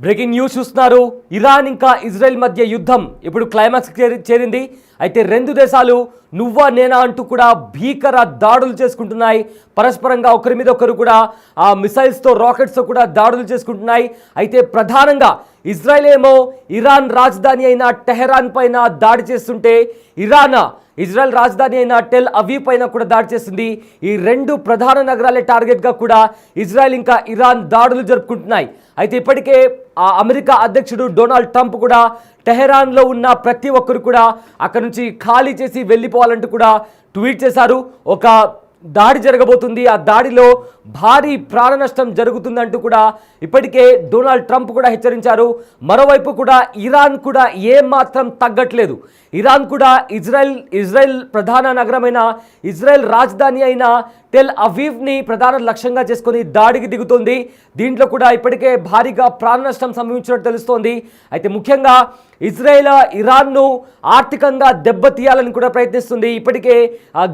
Breaking news చూస్తున్నారు. Iran ఇంకా Israel మధ్య యుద్ధం ఇప్పుడు క్లైమాక్స్ చేరింది. అయితే రెండు దేశాలు నువ్వా నేనా అంటూ కూడా భీకర దాడులు చేసుకుంటున్నాయి. పరస్పరంగా ఒకరి మీద ఒకరు కూడా మిసైల్స్తో రాకెట్స్తో కూడా దాడులు చేసుకుంటున్నాయి. అయితే ప్రధానంగా ఇజ్రాయెల్ ఏమో ఇరాన్ రాజధాని అయిన టెహరాన్ పైన దాడి చేస్తుంటే ఇజ్రాయెల్ రాజధాని అయిన టెల్ అవీవ్ పైన కూడా దాడి చేస్తుంది. ఈ రెండు ప్రధాన నగరాలే టార్గెట్గా కూడా ఇజ్రాయెల్ ఇంకా ఇరాన్ దాడులు జరుపుకుంటున్నాయి. అయితే ఇప్పటికే అమెరికా అధ్యక్షుడు డొనాల్డ్ ట్రంప్ కూడా టెహరాన్లో ఉన్న ప్రతి ఒక్కరు కూడా అక్కడ నుంచి ఖాళీ చేసి వెళ్ళిపోవాలంటూ కూడా ట్వీట్ చేశారు. ఒక దాడి జరగబోతుంది, ఆ దాడిలో భారీ ప్రాణ నష్టం జరుగుతుందంటూ కూడా ఇప్పటికే డొనాల్డ్ ట్రంప్ కూడా హెచ్చరించారు. మరోవైపు కూడా ఇరాన్ కూడా ఏమాత్రం తగ్గట్లేదు. ఇరాన్ కూడా ఇజ్రాయెల్ ప్రధాన నగరమైన ఇజ్రాయెల్ రాజధాని అయిన టెల్ అవీవ్ని ప్రధాన లక్ష్యంగా చేసుకొని దాడికి దిగుతోంది. దీంట్లో కూడా ఇప్పటికే భారీగా ప్రాణ నష్టం సంభవించినట్టు తెలుస్తోంది. అయితే ముఖ్యంగా ఇజ్రాయెల్ ఇరాన్ను ఆర్థికంగా దెబ్బతీయాలని కూడా ప్రయత్నిస్తుంది. ఇప్పటికే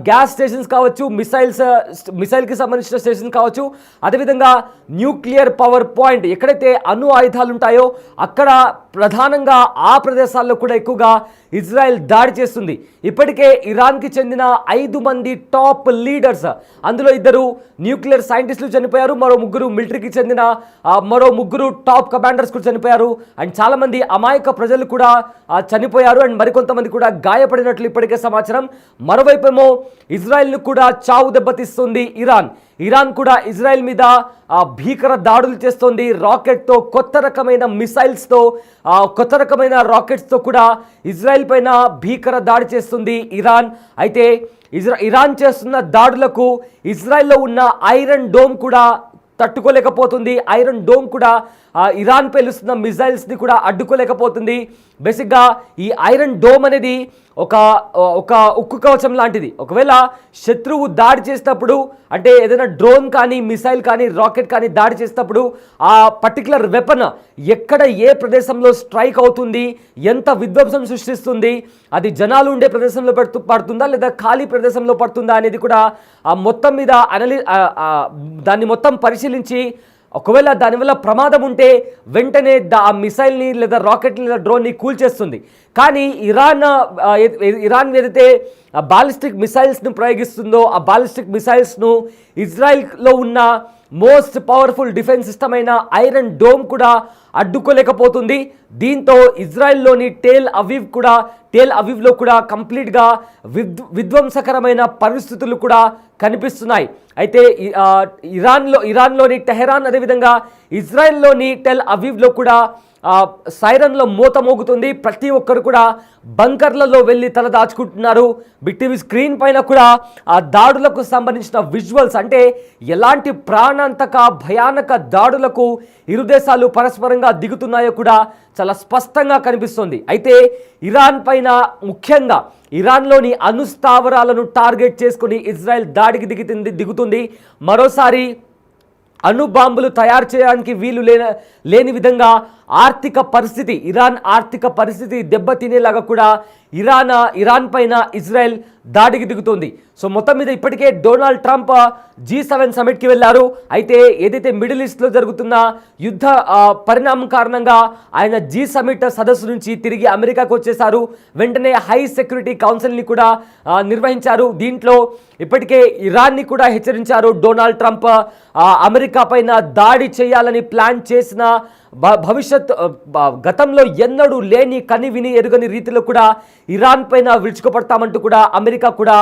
గ్యాస్ స్టేషన్స్ కావచ్చు, మిసైల్కి సంబంధించిన స్టేషన్ కావచ్చు, అదేవిధంగా న్యూక్లియర్ పవర్ పాయింట్ ఎక్కడైతే అణు ఆయుధాలు ఉంటాయో అక్కడ ప్రధానంగా ఆ ప్రదేశాల్లో కూడా ఎక్కువగా ఇజ్రాయెల్ దాడి చేస్తుంది. ఇప్పటికే ఇరాన్కి చెందిన 5 మంది టాప్ లీడర్స్, అందులో 2 న్యూక్లియర్ సైంటిస్టులు చనిపోయారు, మరో 3 మిలిటరీకి చెందిన మరో 3 టాప్ కమాండర్స్ కూడా చనిపోయారు. అండ్ చాలామంది అమాయక ప్రజలు కూడా చనిపోయారు. అండ్ మరికొంతమంది కూడా గాయపడినట్లు ఇప్పటికే సమాచారం. మరోవైపేమో ఇజ్రాయెల్ను కూడా చావు దెబ్బతీస్తుంది ఇరాన్ కూడా ఇజ్రాయెల్ మీద భీకర దాడులు చేస్తోంది. రాకెట్తో కొత్త రకమైన మిసైల్స్తో కొత్త రకమైన రాకెట్స్తో కూడా ఇజ్రాయెల్ పైన భీకర దాడి చేస్తుంది ఇరాన్. అయితే ఇరాన్ చేస్తున్న దాడులకు ఇజ్రాయెల్లో ఉన్న ఐరన్ డోమ్ కూడా తట్టుకోలేకపోతుంది. ఐరన్ డోమ్ కూడా ఇరాన్ పేలుస్తున్న మిసైల్స్ని కూడా అడ్డుకోలేకపోతుంది. బేసిక్గా ఈ ఐరన్ డోమ్ అనేది ఒక ఉక్కు కవచం లాంటిది. ఒకవేళ శత్రువు దాడి చేసినప్పుడు, అంటే ఏదైనా డ్రోన్ కానీ మిసైల్ కానీ రాకెట్ కానీ దాడి చేసినప్పుడు ఆ పర్టికులర్ వెపన్ ఎక్కడ ఏ ప్రదేశంలో స్ట్రైక్ అవుతుంది, ఎంత విధ్వంసం సృష్టిస్తుంది, అది జనాలు ఉండే ప్రదేశంలో పడుతుందా లేదా ఖాళీ ప్రదేశంలో పడుతుందా అనేది కూడా మొత్తం మీద దాన్ని మొత్తం పరిశీలించి ఒకవేళ దానివల్ల ప్రమాదం ఉంటే వెంటనే ఆ మిసైల్ని లేదా రాకెట్ని లేదా డ్రోన్ని కూల్చేస్తుంది. కానీ ఇరాన్ ఏదైతే బాలిస్టిక్ మిసైల్స్ను ప్రయోగిస్తుందో ఆ బాలిస్టిక్ మిసైల్స్ను ఇజ్రాయెల్లో ఉన్న మోస్ట్ పవర్ఫుల్ డిఫెన్స్ సిస్టమ్ అయిన ఐరన్ డోమ్ కూడా అడ్డుకోలేకపోతుంది. దీంతో ఇజ్రాయెల్లోని టెల్ అవీవ్లో కూడా కంప్లీట్గా విధ్వంసకరమైన పరిస్థితులు కూడా కనిపిస్తున్నాయి. అయితే ఇరాన్లోని టెహరాన్ అదేవిధంగా ఇజ్రాయెల్లోని టెల్ అవీవ్లో కూడా సైరన్లో మోత మోగుతుంది. ప్రతి ఒక్కరు కూడా బంకర్లలో వెళ్ళి తల దాచుకుంటున్నారు. బిగ్ టీవీ స్క్రీన్ పైన కూడా ఆ దాడులకు సంబంధించిన విజువల్స్, అంటే ఎలాంటి ప్రాణాంతక భయానక దాడులకు ఇరు దేశాలు పరస్పరంగా దిగుతున్నాయో కూడా చాలా స్పష్టంగా కనిపిస్తుంది. అయితే ఇరాన్ పైన ముఖ్యంగా ఇరాన్లోని అణుస్థావరాలను టార్గెట్ చేసుకుని ఇజ్రాయెల్ దాడికి దిగుతుంది. మరోసారి అణుబాంబులు తయారు చేయడానికి వీలు లేని విధంగా ఇరాన్ ఆర్థిక పరిస్థితి దెబ్బతినేలాగా కూడా ఇరాన్ పైన ఇజ్రాయెల్ దాడికి దిగుతుంది. సో మొత్తం మీద ఇప్పటికే డొనాల్డ్ ట్రంప్ G7 సమిట్కి వెళ్ళారు. అయితే ఏదైతే మిడిల్ ఈస్ట్లో జరుగుతున్న యుద్ధ పరిణామం కారణంగా ఆయన G7 సదస్సు నుంచి తిరిగి అమెరికాకు వచ్చేశారు. వెంటనే హై సెక్యూరిటీ కౌన్సిల్ని కూడా నిర్వహించారు. దీంట్లో ఇప్పటికే ఇరాన్ని కూడా హెచ్చరించారు డొనాల్డ్ ట్రంప్. అమెరికా పైన దాడి చేయాలని ప్లాన్ చేసిన గతంలో ఎన్నడూ లేని కని విని ఎరుగని రీతిలో కూడా ఇరాన్ పైన విరుచుకుపడతామంటూ కూడా అమెరికా కూడా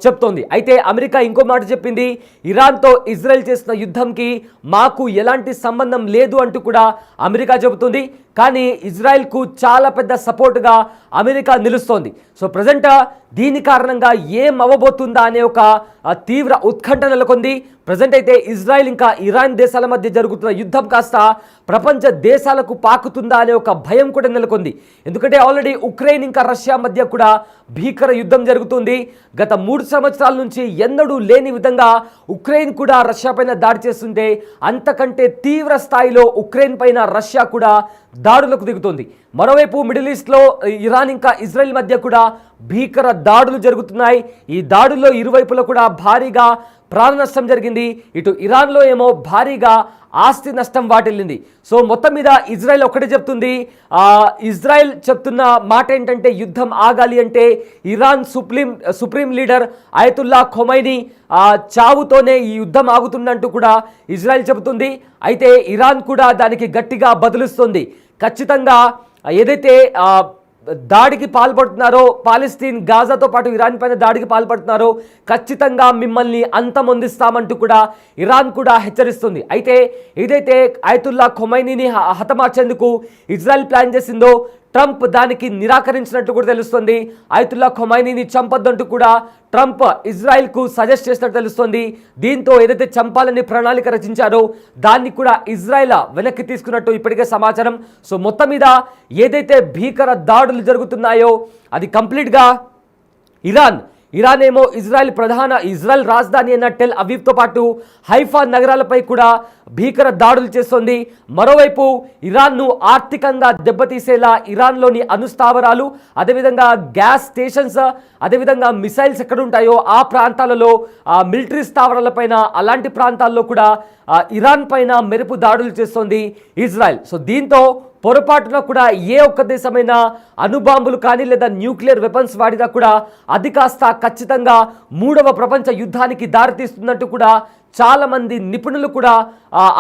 చెప్తోంది. అయితే అమెరికా ఇంకో మాట చెప్పింది, ఇరాన్తో ఇజ్రాయెల్ చేసిన యుద్ధంకి మాకు ఎలాంటి సంబంధం లేదు అంటూ కూడా అమెరికా చెబుతుంది. కానీ ఇజ్రాయెల్కు చాలా పెద్ద సపోర్ట్గా అమెరికా నిలుస్తోంది. సో ప్రజెంట్ దీని కారణంగా ఏం అవ్వబోతుందా అనే ఒక తీవ్ర ఉత్కంఠ నెలకొంది. ప్రజెంట్ అయితే ఇజ్రాయెల్ ఇంకా ఇరాన్ దేశాల మధ్య జరుగుతున్న యుద్ధం కాస్త ప్రపంచ దేశాలకు పాకుతుందా అనే ఒక భయం కూడా నెలకొంది. ఎందుకంటే ఆల్రెడీ ఉక్రెయిన్ ఇంకా రష్యా మధ్య కూడా భీకర యుద్ధం జరుగుతుంది. గత 3 సంవత్సరాల నుంచి ఎన్నడూ లేని విధంగా ఉక్రెయిన్ కూడా రష్యా పైన దాడి చేస్తుంటే అంతకంటే తీవ్ర స్థాయిలో ఉక్రెయిన్ పైన రష్యా కూడా దాడులకు దిగుతుంది. మరోవైపు మిడిల్ ఈస్ట్లో ఇరాన్ ఇంకా ఇజ్రాయెల్ మధ్య కూడా భీకర దాడులు జరుగుతున్నాయి. ఈ దాడుల్లో ఇరువైపులా కూడా భారీగా ప్రాణ నష్టం జరిగింది. ఇటు ఇరాన్లో ఏమో భారీగా ఆస్తి నష్టం వాటిల్లింది. సో మొత్తం మీద ఇజ్రాయెల్ ఒక్కటే చెప్తుంది, ఇజ్రాయెల్ చెప్తున్న మాట ఏంటంటే యుద్ధం ఆగాలి అంటే Iran supreme leader Ayatollah Khomeini చావుతోనే ఈ యుద్ధం ఆగుతుందంటూ కూడా ఇజ్రాయెల్ చెబుతుంది. అయితే ఇరాన్ కూడా దానికి గట్టిగా బదులిస్తుంది. ఖచ్చితంగా ఏదైతే దాడికి పాల్పడుతున్నారో, పాలస్తీన్ గాజాతో పాటు ఇరాన్ పైన దాడికి పాల్పడుతున్నారో ఖచ్చితంగా మిమ్మల్ని అంతమొందిస్తామంటూ కూడా ఇరాన్ కూడా హెచ్చరిస్తుంది. అయితే ఏదైతే అయతుల్లా ఖొమైనీని హతమార్చేందుకు ఇజ్రాయెల్ ప్లాన్ చేసిందో ట్రంప్ దానికి నిరాకరించినట్టు కూడా తెలుస్తుంది. అయతుల్లా ఖొమైనీని చంపొద్దంటూ కూడా ట్రంప్ ఇజ్రాయెల్కు సజెస్ట్ చేసినట్టు తెలుస్తుంది. దీంతో ఏదైతే చంపాలని ప్రణాళిక రచించారో దాన్ని కూడా ఇజ్రాయెల్ వెనక్కి తీసుకున్నట్టు ఇప్పటికే సమాచారం. సో మొత్తం మీద ఏదైతే భీకర దాడులు జరుగుతున్నాయో అది కంప్లీట్గా ఇరాన్ ఏమో ఇజ్రాయెల్ రాజధాని అయిన టెల్ అవీవ్తో పాటు హైఫా నగరాలపై కూడా భీకర దాడులు చేస్తోంది. మరోవైపు ఇరాన్ను ఆర్థికంగా దెబ్బతీసేలా ఇరాన్లోని అణుస్థావరాలు, అదేవిధంగా గ్యాస్ స్టేషన్స్, అదేవిధంగా మిసైల్స్ ఎక్కడుంటాయో ఆ ప్రాంతాలలో మిలిటరీ స్థావరాలపైన, అలాంటి ప్రాంతాల్లో కూడా ఇరాన్ పైన మెరుపు దాడులు చేస్తోంది ఇజ్రాయెల్. సో దీంతో పొరపాటున కూడా ఏ ఒక్క దేశమైనా అణుబాంబులు కానీ లేదా న్యూక్లియర్ వెపన్స్ వాడినా కూడా అది కాస్త ఖచ్చితంగా 3వ ప్రపంచ యుద్ధానికి దారితీస్తున్నట్టు కూడా చాలామంది నిపుణులు కూడా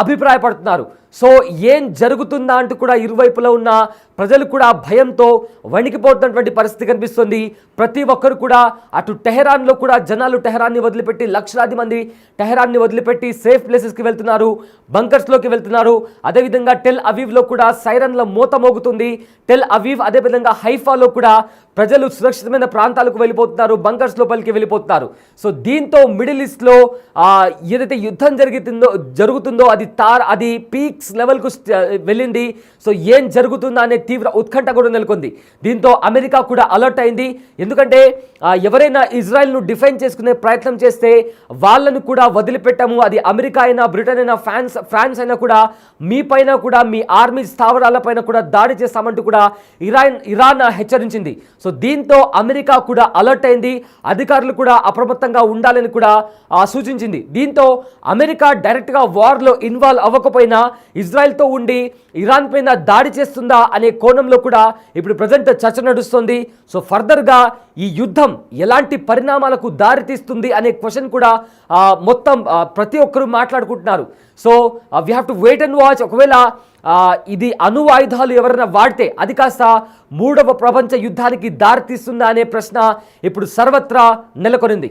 అభిప్రాయపడుతున్నారు. సో ఏం జరుగుతుందా అంటూ కూడా ఇరువైపులా ఉన్న ప్రజలు కూడా భయంతో వణికిపోతున్నటువంటి పరిస్థితి కనిపిస్తుంది. ప్రతి ఒక్కరు కూడా అటు టెహరాన్లో కూడా జనాలు టెహరాన్ని వదిలిపెట్టి, లక్షలాది మంది టెహరాన్ని వదిలిపెట్టి సేఫ్ ప్లేసెస్కి వెళ్తున్నారు, బంకర్స్లోకి వెళ్తున్నారు. అదేవిధంగా టెల్ అవీవ్లో కూడా సైరన్ల మోత మోగుతుంది. టెల్ అవీవ్ అదేవిధంగా హైఫాలో కూడా ప్రజలు సురక్షితమైన ప్రాంతాలకు వెళ్ళిపోతున్నారు, బంకర్స్ లోపలికి వెళ్ళిపోతున్నారు. సో దీంతో మిడిల్ ఈస్ట్లో ఏదైతే యుద్ధం జరుగుతుందో అది పీక్స్ లెవెల్కు వెళ్ళింది. సో ఏం జరుగుతుందా అనే తీవ్ర ఉత్కంఠ కూడా నెలకొంది. దీంతో అమెరికా కూడా అలర్ట్ అయింది. ఎందుకంటే ఎవరైనా ఇజ్రాయెల్ను డిఫెండ్ చేసుకునే ప్రయత్నం చేస్తే వాళ్ళను కూడా వదిలిపెట్టాము, అది అమెరికా అయినా, బ్రిటన్ అయినా, ఫ్రాన్స్ అయినా కూడా మీ పైన కూడా, మీ ఆర్మీ స్థావరాలపైన కూడా దాడి చేస్తామంటూ కూడా ఇరాన్ హెచ్చరించింది. సో దీంతో అమెరికా కూడా అలర్ట్ అయింది. అధికారులు కూడా అప్రమత్తంగా ఉండాలని కూడా సూచించింది. దీంతో అమెరికా డైరెక్ట్గా వార్లో ఇన్వాల్వ్ అవ్వకపోయినా ఇజ్రాయెల్తో ఉండి ఇరాన్ పైన దాడి చేస్తుందా అనే కోణంలో కూడా ఇప్పుడు ప్రజెంట్ చర్చ నడుస్తుంది. సో ఫర్దర్గా ఈ యుద్ధం ఎలాంటి పరిణామాలకు దారితీస్తుంది అనే క్వశ్చన్ కూడా మొత్తం ప్రతి ఒక్కరూ మాట్లాడుకుంటున్నారు. So we have to wait and watch. ఒకవేళ ఇది అణు ఆయుధాలు ఎవరైనా వాడితే అది కాస్త 3వ ప్రపంచ యుద్ధానికి దారితీస్తుందా అనే ప్రశ్న ఇప్పుడు సర్వత్రా నెలకొనింది.